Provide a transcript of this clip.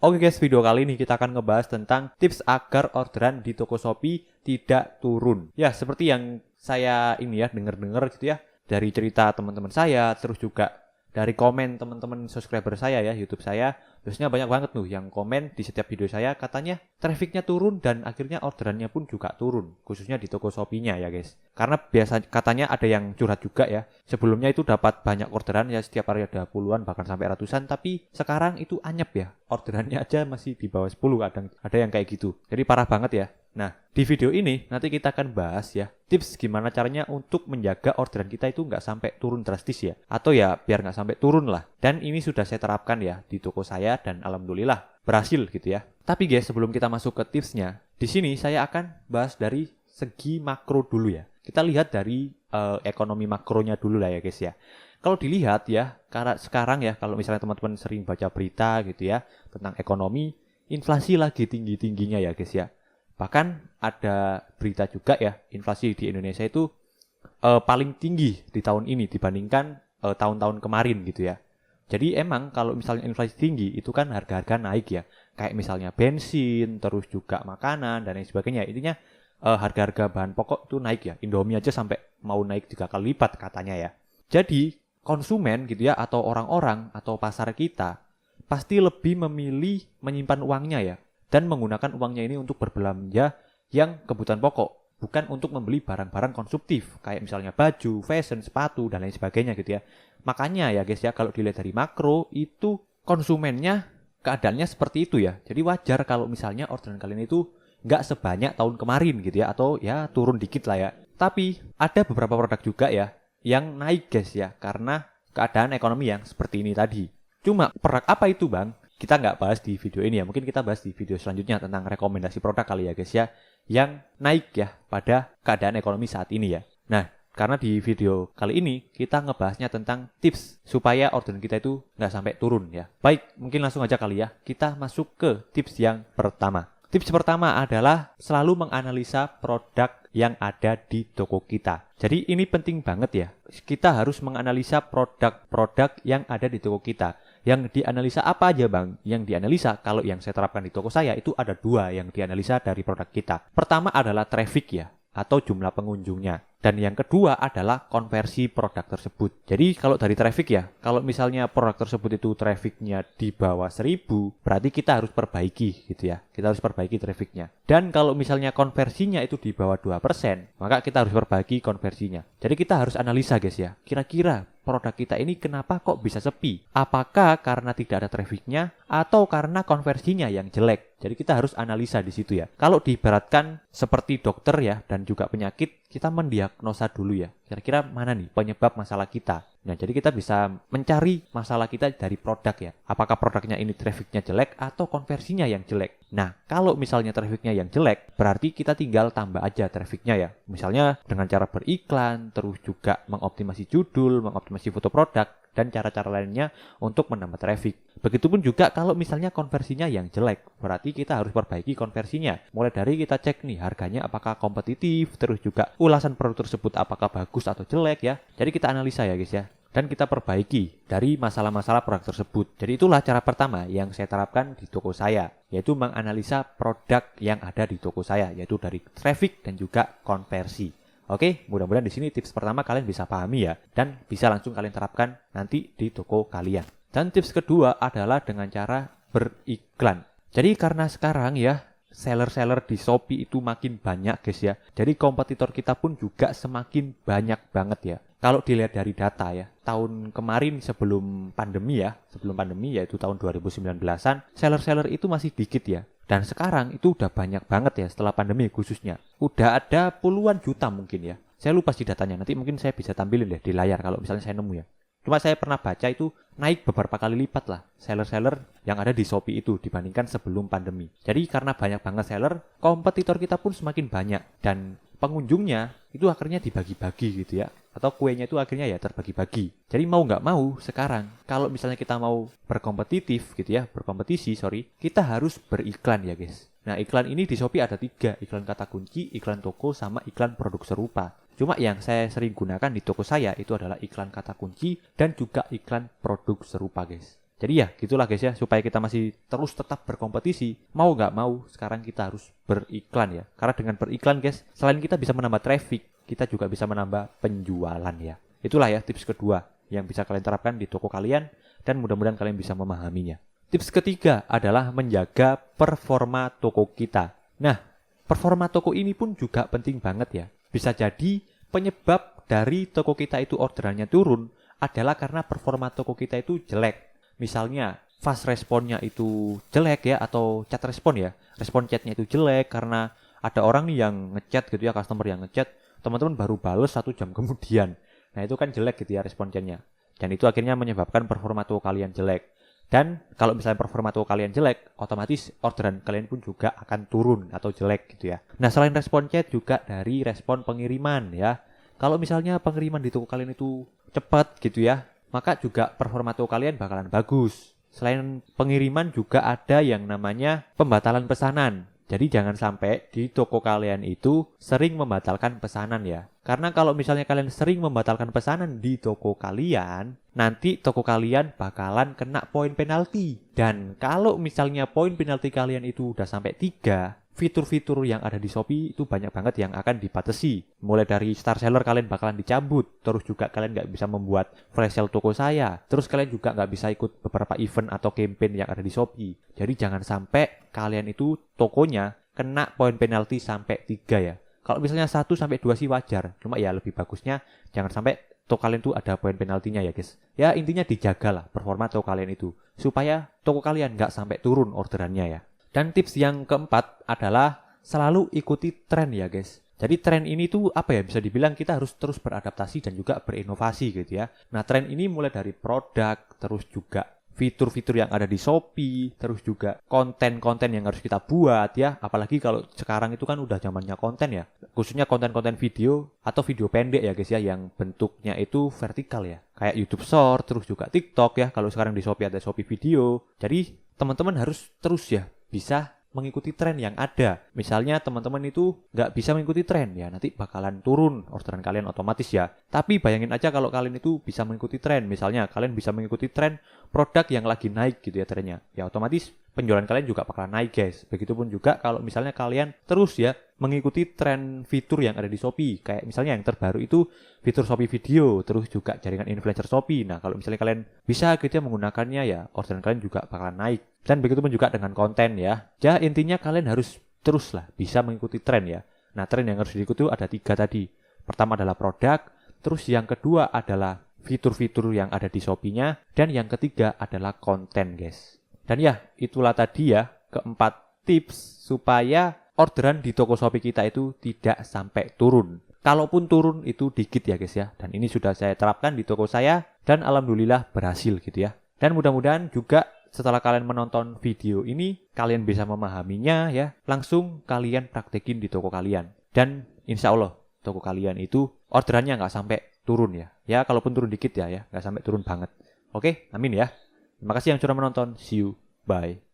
Oke guys, video kali ini kita akan ngebahas tentang tips agar orderan di toko Shopee tidak turun. Ya, seperti yang saya dengar gitu ya dari cerita teman-teman saya, terus juga dari komen teman-teman subscriber saya ya, YouTube saya. Biasanya banyak banget tuh yang komen di setiap video saya katanya trafficnya turun dan akhirnya orderannya pun juga turun, khususnya di toko Shopee-nya ya guys. Karena biasa katanya ada yang curhat juga ya. Sebelumnya itu dapat banyak orderan ya, setiap hari ada puluhan bahkan sampai ratusan, tapi sekarang itu anyep ya. Orderannya aja masih di bawah 10 ada yang kayak gitu. Jadi parah banget ya. Nah, di video ini nanti kita akan bahas ya tips gimana caranya untuk menjaga orderan kita itu nggak sampai turun drastis ya. Atau ya biar nggak sampai turun lah. Dan ini sudah saya terapkan ya di toko saya dan alhamdulillah berhasil gitu ya. Tapi guys, sebelum kita masuk ke tipsnya, di sini saya akan bahas dari segi makro dulu ya. Kita lihat dari ekonomi makronya dulu lah ya guys ya. Kalau dilihat ya, karena sekarang ya kalau misalnya teman-teman sering baca berita gitu ya tentang ekonomi, inflasi lagi tinggi-tingginya ya guys ya. Bahkan ada berita juga ya, inflasi di Indonesia itu paling tinggi di tahun ini dibandingkan tahun-tahun kemarin gitu ya. Jadi emang kalau misalnya inflasi tinggi itu kan harga-harga naik ya. Kayak misalnya bensin, terus juga makanan dan lain sebagainya. Intinya harga-harga bahan pokok itu naik ya. Indomie aja sampai mau naik 3 kali lipat katanya ya. Jadi konsumen gitu ya atau orang-orang atau pasar kita pasti lebih memilih menyimpan uangnya ya. Dan menggunakan uangnya ini untuk berbelanja yang kebutuhan pokok, bukan untuk membeli barang-barang konsumtif kayak misalnya baju, fashion, sepatu dan lain sebagainya gitu ya. Makanya ya guys ya, kalau dilihat dari makro itu konsumennya keadaannya seperti itu ya. Jadi wajar kalau misalnya orderan kalian itu nggak sebanyak tahun kemarin gitu ya, atau ya turun dikit lah ya. Tapi ada beberapa produk juga ya yang naik guys ya, karena keadaan ekonomi yang seperti ini tadi. Cuma produk apa itu bang? Kita nggak bahas di video ini ya, mungkin kita bahas di video selanjutnya tentang rekomendasi produk kali ya guys ya, yang naik ya pada keadaan ekonomi saat ini ya. Nah, karena di video kali ini kita ngebahasnya tentang tips supaya orderan kita itu nggak sampai turun ya. Baik, mungkin langsung aja kali ya, kita masuk ke tips yang pertama. Tips pertama adalah selalu menganalisa produk yang ada di toko kita. Jadi ini penting banget ya. Kita harus menganalisa produk-produk yang ada di toko kita. Yang dianalisa apa aja bang? Yang dianalisa kalau yang saya terapkan di toko saya itu ada 2 yang dianalisa dari produk kita. Pertama adalah traffic ya, atau jumlah pengunjungnya. Dan yang kedua adalah konversi produk tersebut. Jadi kalau dari traffic ya, kalau misalnya produk tersebut itu trafficnya di bawah 1000, berarti kita harus perbaiki gitu ya. Kita harus perbaiki trafficnya. Dan kalau misalnya konversinya itu di bawah 2%, maka kita harus perbaiki konversinya. Jadi kita harus analisa guys ya, kira-kira produk kita ini kenapa kok bisa sepi? Apakah karena tidak ada trafficnya atau karena konversinya yang jelek? Jadi kita harus analisa di situ ya. Kalau diibaratkan seperti dokter ya dan juga penyakit, kita mendiagnosa dulu ya. Kira-kira mana nih penyebab masalah kita? Nah, jadi kita bisa mencari masalah kita dari produk ya. Apakah produknya ini trafficnya jelek atau konversinya yang jelek? Nah, kalau misalnya trafficnya yang jelek, berarti kita tinggal tambah aja trafficnya ya. Misalnya dengan cara beriklan, terus juga mengoptimasi judul, mengoptimasi foto produk, dan cara-cara lainnya untuk menambah traffic. Begitupun juga kalau misalnya konversinya yang jelek, berarti kita harus perbaiki konversinya. Mulai dari kita cek nih harganya apakah kompetitif, terus juga ulasan produk tersebut apakah bagus atau jelek ya. Jadi kita analisa ya guys ya. Dan kita perbaiki dari masalah-masalah produk tersebut. Jadi itulah cara pertama yang saya terapkan di toko saya, yaitu menganalisa produk yang ada di toko saya, yaitu dari traffic dan juga konversi. Oke, mudah-mudahan di sini tips pertama kalian bisa pahami ya, dan bisa langsung kalian terapkan nanti di toko kalian. Dan tips kedua adalah dengan cara beriklan. Jadi karena sekarang ya, seller-seller di Shopee itu makin banyak guys ya. Jadi kompetitor kita pun juga semakin banyak banget ya. Kalau dilihat dari data ya, tahun kemarin sebelum pandemi yaitu tahun 2019-an, seller-seller itu masih dikit ya. Dan sekarang itu udah banyak banget ya setelah pandemi khususnya. Udah ada puluhan juta mungkin ya. Saya lupa sih datanya, nanti mungkin saya bisa tampilin deh di layar kalau misalnya saya nemu ya. Cuma saya pernah baca itu naik beberapa kali lipat lah seller-seller yang ada di Shopee itu dibandingkan sebelum pandemi. Jadi karena banyak banget seller, kompetitor kita pun semakin banyak. Dan pengunjungnya itu akhirnya dibagi-bagi gitu ya. Atau kuenya itu akhirnya ya terbagi-bagi. Jadi mau nggak mau sekarang, kalau misalnya kita mau berkompetisi, kita harus beriklan ya guys. Nah, iklan ini di Shopee ada 3, iklan kata kunci, iklan toko, sama iklan produk serupa. Cuma yang saya sering gunakan di toko saya itu adalah iklan kata kunci dan juga iklan produk serupa guys. Jadi ya gitulah guys ya, supaya kita masih terus tetap berkompetisi, mau nggak mau sekarang kita harus beriklan ya. Karena dengan beriklan guys, selain kita bisa menambah traffic, kita juga bisa menambah penjualan ya. Itulah ya tips kedua yang bisa kalian terapkan di toko kalian, dan mudah-mudahan kalian bisa memahaminya. Tips ketiga adalah menjaga performa toko kita. Nah, performa toko ini pun juga penting banget ya. Bisa jadi penyebab dari toko kita itu orderannya turun adalah karena performa toko kita itu jelek. Misalnya fast responnya itu jelek ya, atau chat respon ya. Respon chatnya itu jelek karena ada orang nih yang ngechat gitu ya, customer yang ngechat, teman-teman baru bales 1 jam kemudian. Nah itu kan jelek gitu ya respon chatnya. Dan itu akhirnya menyebabkan performa toko kalian jelek. Dan kalau misalnya performa toko kalian jelek, otomatis orderan kalian pun juga akan turun atau jelek gitu ya. Nah selain respon chat juga dari respon pengiriman ya. Kalau misalnya pengiriman di toko kalian itu cepat gitu ya, maka juga performa toko kalian bakalan bagus. Selain pengiriman juga ada yang namanya pembatalan pesanan. Jadi jangan sampai di toko kalian itu sering membatalkan pesanan ya. Karena kalau misalnya kalian sering membatalkan pesanan di toko kalian, nanti toko kalian bakalan kena poin penalti. Dan kalau misalnya poin penalti kalian itu udah sampai 3, fitur-fitur yang ada di Shopee itu banyak banget yang akan dibatasi. Mulai dari star seller kalian bakalan dicabut, terus juga kalian nggak bisa membuat flash sale toko saya, terus kalian juga nggak bisa ikut beberapa event atau campaign yang ada di Shopee. Jadi jangan sampai kalian itu tokonya kena poin penalti sampai 3 ya. Kalau misalnya 1 sampai 2 sih wajar, cuma ya lebih bagusnya jangan sampai toko kalian itu ada poin penaltinya ya guys. Ya intinya dijagalah performa toko kalian itu, supaya toko kalian nggak sampai turun orderannya ya. Dan tips yang keempat adalah selalu ikuti tren ya guys. Jadi tren ini tuh apa ya, bisa dibilang kita harus terus beradaptasi dan juga berinovasi gitu ya. Nah tren ini mulai dari produk, terus juga fitur-fitur yang ada di Shopee, terus juga konten-konten yang harus kita buat ya. Apalagi kalau sekarang itu kan udah zamannya konten ya. Khususnya konten-konten video atau video pendek ya guys ya, yang bentuknya itu vertikal ya. Kayak YouTube Short, terus juga TikTok ya. Kalau sekarang di Shopee ada Shopee Video. Jadi teman-teman harus terus ya bisa mengikuti tren yang ada. Misalnya teman-teman itu nggak bisa mengikuti tren ya, nanti bakalan turun orderan kalian otomatis ya. Tapi bayangin aja kalau kalian itu bisa mengikuti tren. Misalnya kalian bisa mengikuti tren produk yang lagi naik gitu ya trennya. Ya otomatis penjualan kalian juga bakalan naik guys. Begitupun juga kalau misalnya kalian terus ya mengikuti tren fitur yang ada di Shopee. Kayak misalnya yang terbaru itu fitur Shopee Video, terus juga jaringan influencer Shopee. Nah kalau misalnya kalian bisa gitu ya menggunakannya ya, orderan kalian juga bakalan naik. Dan begitu pun juga dengan konten ya. Ya intinya kalian harus terus lah bisa mengikuti tren ya. Nah tren yang harus diikuti ada 3 tadi. Pertama adalah produk, terus yang kedua adalah fitur-fitur yang ada di Shopee-nya, dan yang ketiga adalah konten guys. Dan ya itulah tadi ya keempat tips supaya orderan di toko Shopee kita itu tidak sampai turun. Kalaupun turun itu dikit ya guys ya. Dan ini sudah saya terapkan di toko saya dan alhamdulillah berhasil gitu ya. Dan mudah-mudahan juga setelah kalian menonton video ini, kalian bisa memahaminya ya. Langsung kalian praktekin di toko kalian. Dan insya Allah toko kalian itu orderannya nggak sampai turun ya. Ya kalaupun turun dikit ya, nggak sampai turun banget. Oke, amin ya. Terima kasih yang sudah menonton. See you. Bye.